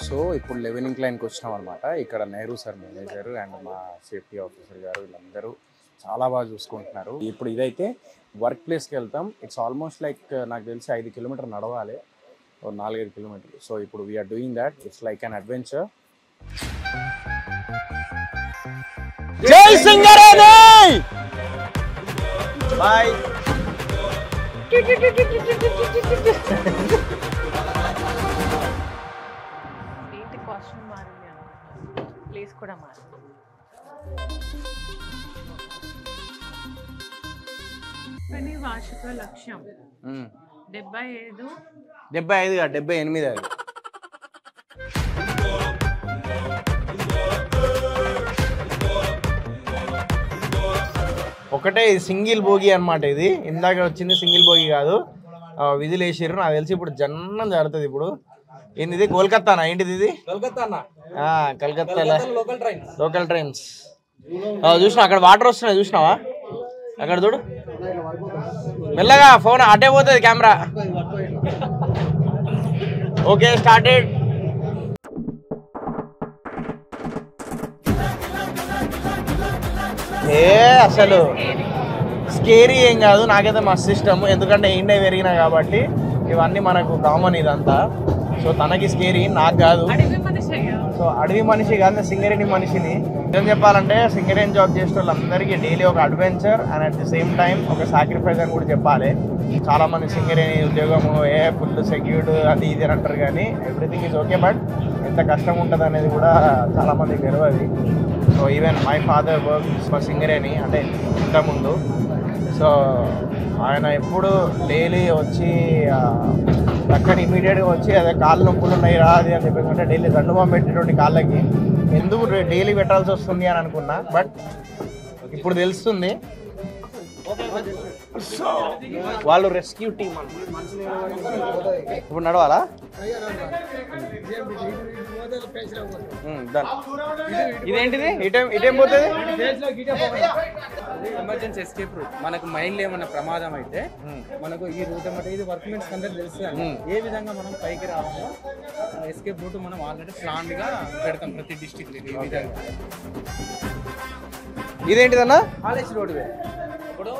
So ఇప్పుడు 11 ఇంక్లైన్కి వచ్చినాం అనమాట. ఇక్కడ నెహ్రూ సార్ మేనేజర్ అండ్ మా సేఫ్టీ ఆఫీసర్ గారు వీళ్ళందరూ చాలా బాగా చూసుకుంటున్నారు. ఇప్పుడు ఇదైతే వర్క్ ప్లేస్కి వెళ్తాం. ఇట్స్ ఆల్మోస్ట్ లైక్ నాకు తెలిసి 5 కిలోమీటర్ నడవాలి, 4-5 కిలోమీటర్లు. సో ఇప్పుడు we're doing that. It's like an adventure. జై సింగరేణి! బాయ్. ప్లేస్ కూడా మారింది. కానీ వార్షిక లక్ష్యం 75 78 అది. ఒకటే సింగిల్ భోగి అనమాట. ఇది ఇందాక వచ్చింది సింగిల్ భోగి కాదు, విధులు వేసారు. నాకు తెలిసి ఇప్పుడు జన్నం జరుగుతుంది. ఇప్పుడు ఏంది ఇది? కోల్కత్తానా? ఏంటిది ఇది? Calcutta local trains. చూసినా అక్కడ వాటర్ వస్తున్నాయి, చూసినావా? అక్కడ చూడు, మెల్లగా ఫోన్ అటే పోతుంది కెమెరా. Okay, started. అసలు స్కేరీ ఏం కాదు, నాకైతే మస్తు ఇష్టం. ఎందుకంటే ఇండియా పెరిగినా కాబట్టి ఇవన్నీ మనకు కామన్ ఇదంతా. సో తనకి స్కేరీ, నాకు కాదు. సో అడవి మనిషి కాదు, సింగరేణి మనిషిని. ఏం చెప్పాలంటే సింగరేణి జాబ్ చేసే వాళ్ళందరికీ డైలీ ఒక adventure and at the same time ఒక సాక్రిఫైస్ అని కూడా చెప్పాలి. చాలామంది సింగరేణి ఉద్యోగము ఫుల్ సెక్యూర్డ్ అది ఇది అని అంటారు, కానీ ఎవ్రీథింగ్ ఈజ్ ఓకే. బట్ ఎంత కష్టం ఉంటుంది అనేది కూడా చాలామందికి తెలియదు. So even my father work for Singareni, అంటే ఇంతకుముందు. సో ఆయన ఎప్పుడు డైలీ వచ్చి అక్కడ ఇమీడియట్గా వచ్చి అదే కాళ్ళు నొప్పులు ఉన్నాయి రా అది అని చెప్పేసి అంటే డైలీ దండుమం పెట్టేటువంటి కాళ్ళకి ఎందుకు డైలీ పెట్టాల్సి వస్తుంది అని అనుకున్నా. బట్ ఇప్పుడు తెలుస్తుంది. వాళ్ళు రెస్క్యూ టీమ్ ఇప్పుడు నడవాలా? ఇదేంటిది? ఇటేం పోతుంది? Emergency escape route. మనకు మైండ్ ఏమన్నా ప్రమాదం అయితే మనకు ఈ రూట్ ఏమంటే ఇది వర్క్మెన్స్ అందరికి తెలుస్తుంది ఏ విధంగా మనం పైకి రావాలో. ఎస్కేప్ రూట్ మనం ఆల్రెడీ ప్లాన్ గా పెడతాం ప్రతి డిస్ట్రిక్ట్. ఈ విధంగా ఇదేంటిదన్నా? కాలేజ్ రోడ్ వే. ఇప్పుడు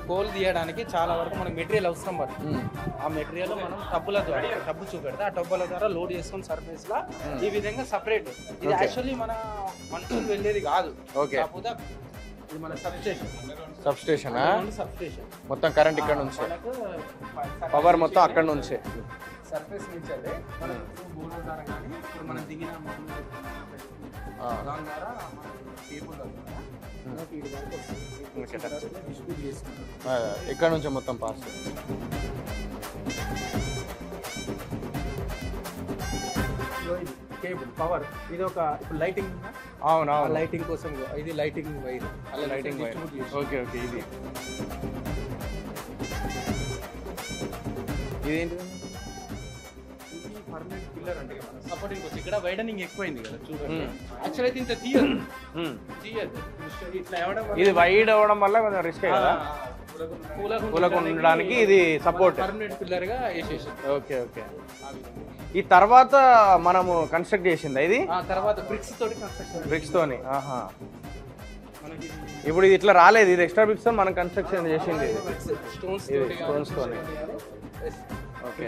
కోల్ తీయడానికి చాలా వరకు మనకు మెటీరియల్ అవసరం పడుతుంది. ఆ మెటీరియల్ మనం టబ్బుల ద్వారా టబ్బు చూపెడితే ఆ టబ్బుల ద్వారా లోడ్ చేసుకుని సర్ఫేస్ లా ఈ విధంగా సపరేట్. ఇది యాక్చువల్లీ మన మనుషులు వెళ్ళేది కాదు, కాకపోతే ఇది మన సబ్స్టేషన్. మొత్తం కరెంట్ ఇక్కడ నుంచి, పవర్ మొత్తం అక్కడ నుంచే సర్ఫేస్ నుంచి అదే ఇప్పుడు మనం దిగిన దాని ద్వారా ఇక్కడ నుంచి మొత్తం పాస్. కేబుల్ పవర్ ఇది ఒక ఇప్పుడు లైటింగ్. అవునా? లైటింగ్ కోసం ఇది లైటింగ్ వైర్. అలా లైటింగ్ వైర్. Okay okay. ఇదేంటి? పర్మనెంట్ పిల్లర్ అంటే సపోర్టింగ్ కోసం. ఇక్కడ వైడనింగ్ ఎక్కువైంది కదా చూడండి. యాక్చువల్ అయితే ఇంత తీయదు. ఇట్లా ఇది వైడ్ అవ్వడం వల్ల కొంచెం రిస్క్ కదా, కూలకు ఉండడానికి ఇది సపోర్ట్ పర్మనెంట్ పిల్లర్ గా వేసేసాం. Okay okay. ఈ తర్వాత మనము కన్స్ట్రక్ట్ చేసింది ఇది తర్వాత బ్రిక్స్ తోటి కన్స్ట్రక్షన్. బ్రిక్స్ తోని. ఇప్పుడు ఇది ఇట్లా రాలేదు, ఇది ఎక్స్ట్రా బ్రిక్స్ తో మనం కన్స్ట్రక్షన్ చేసింది. స్టోన్స్ తోని. ఓకే.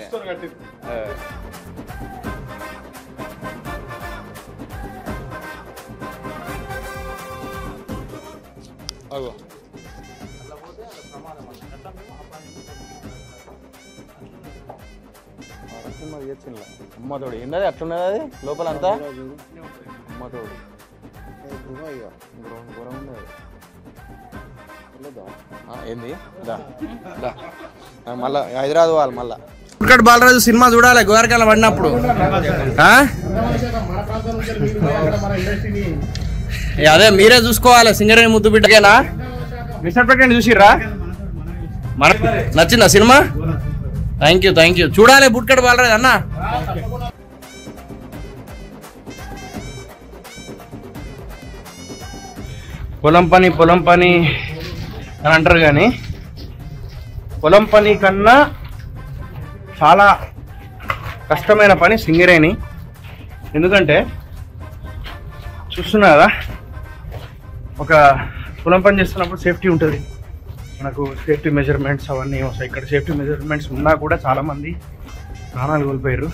అగో అమ్మతోడు ఏంటది అట్లున్నది? అది లోపల అంతా అమ్మతోడు ఏంది? మళ్ళా హైదరాబాద్ వాళ్ళు మళ్ళా ఇక్కడ బాలరాజు సినిమా చూడాలి గోరకాల పడినప్పుడు. అదే మీరే చూసుకోవాలి. సింగరేణి ముద్దు బిడ్డకేనా? విశాఖపట్నం చూసిర్రా? మన నచ్చిందా సినిమా? Thank you. చూడాలి బుట్కడ్ బాలరాజు అన్న. పొలం పని అని అంటారు, కానీ పొలం పని కన్నా చాలా కష్టమైన పని సింగరేణి. ఎందుకంటే చూస్తున్నా కదా, ఒక పొలం పని చేస్తున్నప్పుడు సేఫ్టీ ఉంటుంది, మనకు సేఫ్టీ మెజర్మెంట్స్ అవన్నీ వస్తాయి. ఇక్కడ సేఫ్టీ మెజర్మెంట్స్ ఉన్నా కూడా చాలామంది ప్రాణాలు కోల్పోయారు.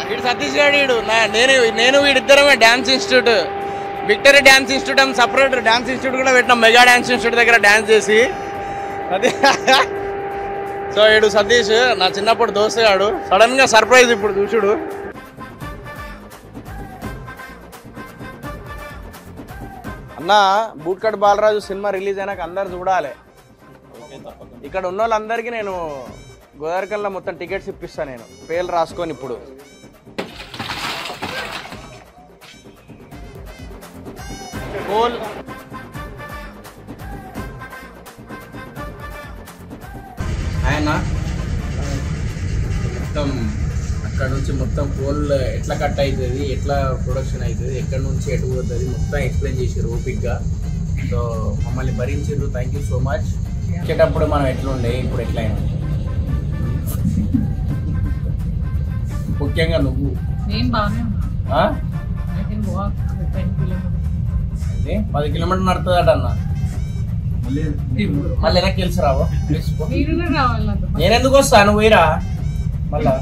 వీడు సతీష్ గారు, నేను వీడిద్దరమే dance institute, victory dance institute అని సపరేట్ డ్యాన్స్ ఇన్స్టిట్యూట్ కూడా పెట్టినాం, మెగా డ్యాన్స్ ఇన్స్టిట్యూట్ దగ్గర డ్యాన్స్ చేసి. అదే సో వీడు సతీష్ నా చిన్నప్పుడు దోస్తుగాడు, సడన్గా సర్ప్రైజ్ ఇప్పుడు చూసుడు. అన్న బూట్కట్ బాలరాజు సినిమా రిలీజ్ అయినాక అందరు చూడాలి. ఇక్కడ ఉన్న వాళ్ళందరికీ నేను గోదావరికల్లా మొత్తం టికెట్స్ ఇప్పిస్తాను, నేను పేర్లు రాసుకొని. ఇప్పుడు గోల్ ఆయన మొత్తం అక్కడ నుంచి మొత్తం కోల్ ఎట్లా కట్ అవుతుంది, ఎట్లా ప్రొడక్షన్ అవుతుంది, ఎక్కడి నుంచి ఎటు పోతుంది మొత్తం ఎక్స్ప్లెయిన్ చేసారు ఓపిక్గా. సో మమ్మల్ని భరించారు, థ్యాంక్ యూ సో మచ్. వచ్చేటప్పుడు మనం ఎట్లుండే ఇప్పుడు ఎట్లయినా, ముఖ్యంగా నువ్వు 10 కిలోమీటర్లు నడుతుందట అన్న. మళ్ళీ వెనక్కి తెలిసి రావు, నేనెందుకు వస్తా, నువ్వు పోయిరా మళ్ళా.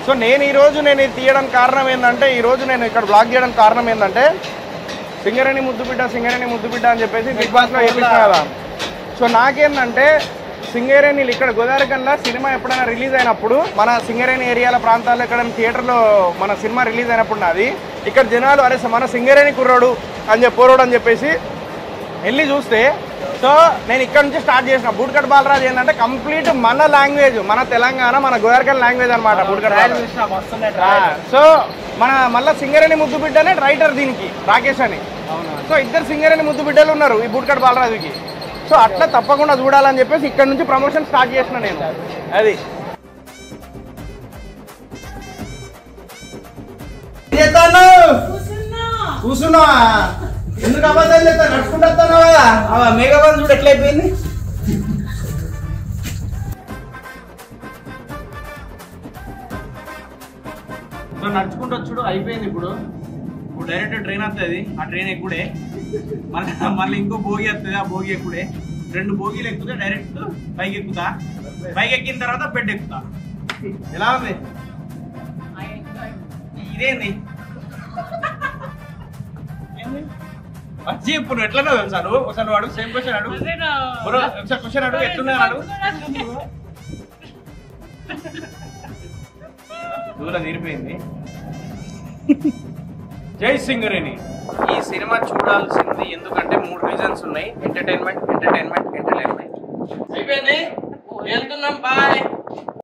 సో నేను ఇది తీయడానికి కారణం ఏంటంటే, ఈరోజు నేను ఇక్కడ బ్లాగ్ చేయడానికి కారణం ఏంటంటే, సింగరేణి ముద్దుబిడ్డ అని చెప్పేసి బిగ్ బాస్లో వేపించిన కదా. సో నాకేంటంటే సింగరేణిలు ఇక్కడ గోదావరికల్లా సినిమా ఎప్పుడైనా రిలీజ్ అయినప్పుడు, మన సింగరేణి ఏరియాల ప్రాంతాల్లో ఎక్కడైనా థియేటర్లో మన సినిమా రిలీజ్ అయినప్పుడు నాది ఇక్కడ జనాలు అరే మన సింగరేణి కుర్రోడు అని చెప్పేసి వెళ్ళి చూస్తే, సో నేను ఇక్కడ నుంచి స్టార్ట్ చేసిన. బూట్కట్ బాలరాజు ఏంటంటే కంప్లీట్ మన లాంగ్వేజ్, మన తెలంగాణ, మన గోదావరికల్ లాంగ్వేజ్ అనమాట బూట్కట్ బాలరాజు. సో మళ్ళీ సింగరేణి ముద్దుబిడ్డనే రైటర్ దీనికి, రాకేష్ అని. సో ఇద్దరు సింగరేణి ముద్దుబిడ్డలు ఉన్నారు ఈ బూట్కట్ బాలరాజుకి. సో అట్లా తప్పకుండా చూడాలని చెప్పేసి ఇక్కడ నుంచి ప్రమోషన్ స్టార్ట్ చేసిన నేను. అది కూర్చున్నా, ఎందుకు అబద్ధాలు చెప్తా, నడుచుకుంటూ వస్తాను కదా. మేఘాబాద్ చూడు ఎట్లయిపోయింది. నడుచుకుంటూ వచ్చుడు అయిపోయింది. ఇప్పుడు డైరెక్ట్ ట్రైన్ వస్తుంది, ఆ ట్రైన్ ఎక్కుడే, మళ్ళీ ఇంకో భోగి వస్తుంది, ఆ భోగి ఎక్కుడే, 2 భోగిలు ఎక్కుతే డైరెక్ట్ పైకి ఎక్కుతా. పైకి ఎక్కిన తర్వాత బెడ్ ఎక్కుతా. ఎలా ఉంది ఇదేంది వచ్చి ఇప్పుడు ఎట్లన్నా తెలుసా నువ్వు? ఒకసారి అడుగు, సేమ్ క్వశ్చన్ అడుగు, ఒకసారి క్వశ్చన్ అడుగు, ఎట్లున్నా అడుగు. దూరం తీరిపోయింది. జై సింగరేణి. ఈ సినిమా చూడాల్సింది ఎందుకంటే 3 రీజన్స్ ఉన్నాయి. ఎంటర్టైన్మెంట్. అయిపోయింది, వెళ్తున్నాం, బాయ్.